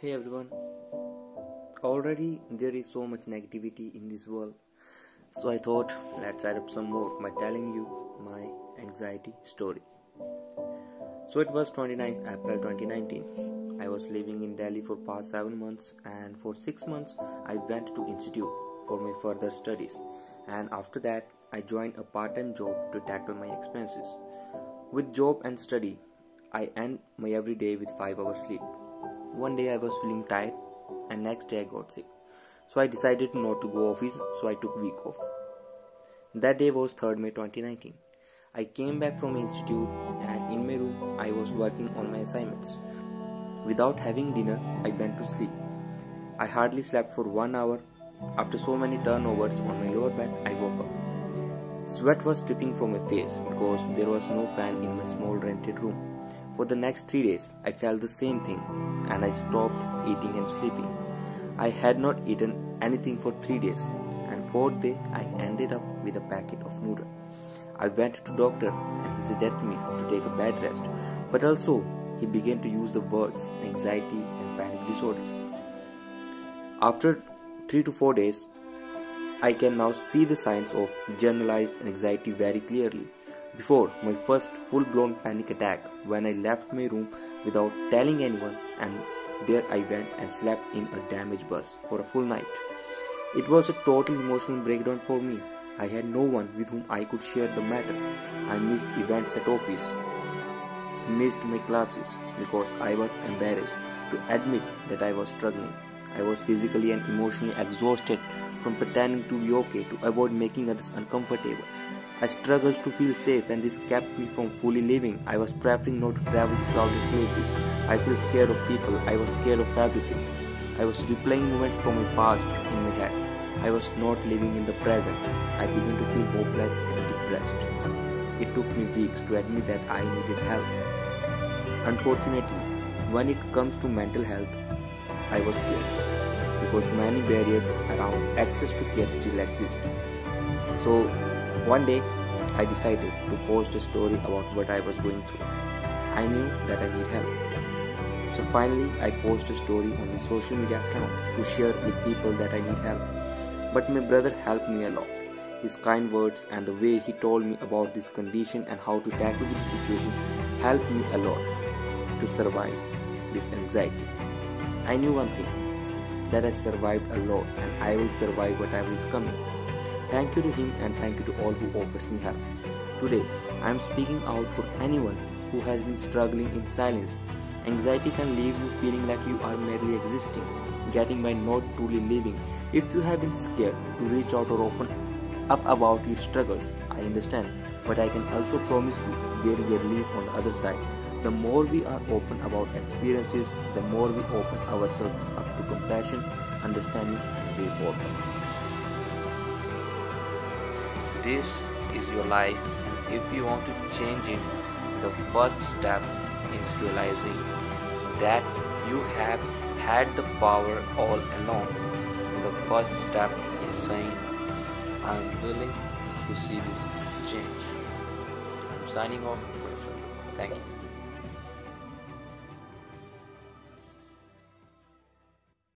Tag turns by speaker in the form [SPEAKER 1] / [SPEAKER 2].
[SPEAKER 1] Hey everyone, already there is so much negativity in this world, so I thought let's add up some more by telling you my anxiety story. So it was 29th April 2019. I was living in Delhi for past 7 months, and for 6 months I went to institute for my further studies, and after that I joined a part-time job to tackle my expenses. With job and study, I end my everyday with 5 hours sleep. One day I was feeling tired and next day I got sick. So I decided not to go office, so I took week off. That day was 3rd May 2019. I came back from institute and in my room I was working on my assignments. Without having dinner, I went to sleep. I hardly slept for 1 hour. After so many turnovers on my lower back, I woke up. Sweat was dripping from my face because there was no fan in my small rented room. For the next 3 days, I felt the same thing and I stopped eating and sleeping. I had not eaten anything for 3 days, and 4th day I ended up with a packet of noodle. I went to doctor and he suggested me to take a bed rest, but also he began to use the words anxiety and panic disorders. After 3 to 4 days, I can now see the signs of generalized anxiety very clearly. Before my first full-blown panic attack when I left my room without telling anyone, and there I went and slept in a damaged bus for a full night. It was a total emotional breakdown for me. I had no one with whom I could share the matter. I missed events at office, missed my classes because I was embarrassed to admit that I was struggling. I was physically and emotionally exhausted from pretending to be okay to avoid making others uncomfortable. I struggled to feel safe and this kept me from fully living. I was preferring not to travel to crowded places. I felt scared of people. I was scared of everything. I was replaying moments from my past in my head. I was not living in the present. I began to feel hopeless and depressed. It took me weeks to admit that I needed help. Unfortunately, when it comes to mental health, I was scared because many barriers around access to care still exist. So, one day, I decided to post a story about what I was going through. I knew that I need help. So finally, I posted a story on my social media account to share with people that I need help. But my brother helped me a lot. His kind words and the way he told me about this condition and how to tackle with the situation helped me a lot to survive this anxiety. I knew one thing, that I survived a lot and I will survive whatever is coming. Thank you to him and thank you to all who offers me help. Today, I am speaking out for anyone who has been struggling in silence. Anxiety can leave you feeling like you are merely existing, getting by not truly living. If you have been scared to reach out or open up about your struggles, I understand, but I can also promise you there is a relief on the other side. The more we are open about experiences, the more we open ourselves up to compassion, understanding, and way forward. This is your life, and if you want to change it, the first step is realizing that you have had the power all along. The first step is saying, I am willing to see this change. I am signing off. Thank you.